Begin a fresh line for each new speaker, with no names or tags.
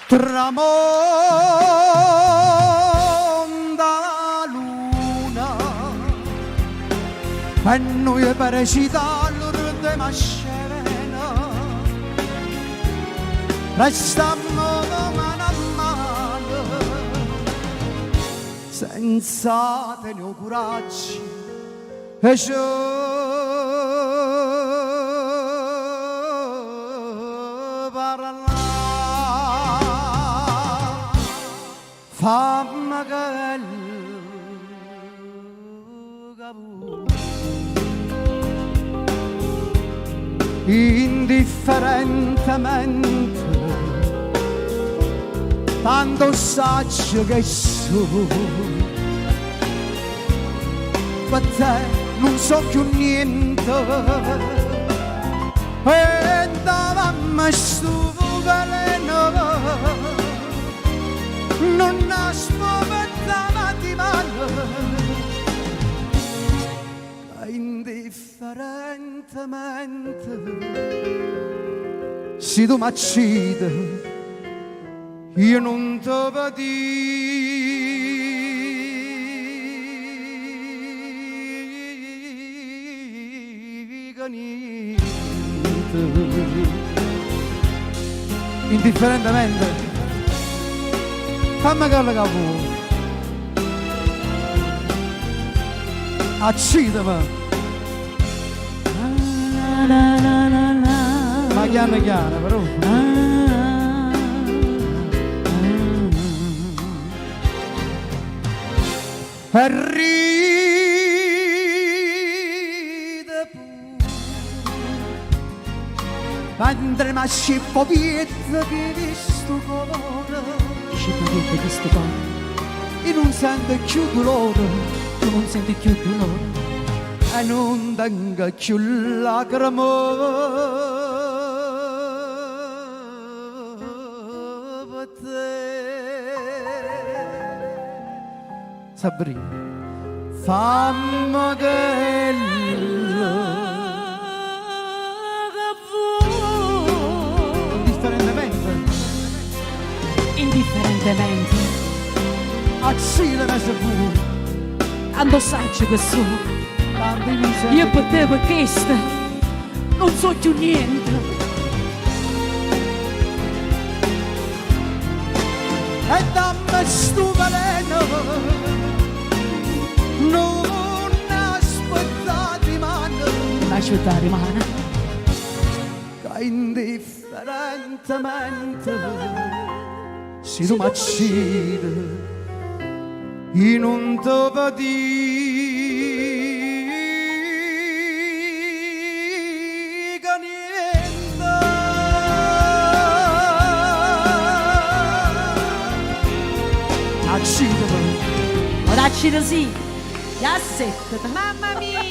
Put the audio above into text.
tramonta la luna e noi per recitarlo di mascherena restiamo mano a mano senza tenere coraggio e fammi indifferentemente tanto saggio che sono per te non so più niente e davanti sto veleno non aspettava di male indifferentemente se tu mi uccidi io non te lo dico niente indifferentemente fammi quello che vuoi accidami ma piano piano però e ride pure mentre mi scippo piezza che di sto colore
Scipparete di sto cuore,
e non sento più dolore
tu non senti più dolore
e non tengo più lacrime per te Sabrina fammi quello che vuoi
indifferentemente
accidere se vuoi
quando saggio che sono
tanto non sento
io per te per questo non so più niente
e dammi sto veleno non aspettare mano
lasciate rimane
che indifferentemente se tu mi uccidi io non te lo dico niente accidere
ma dacci così, assettata.
Mamma mia!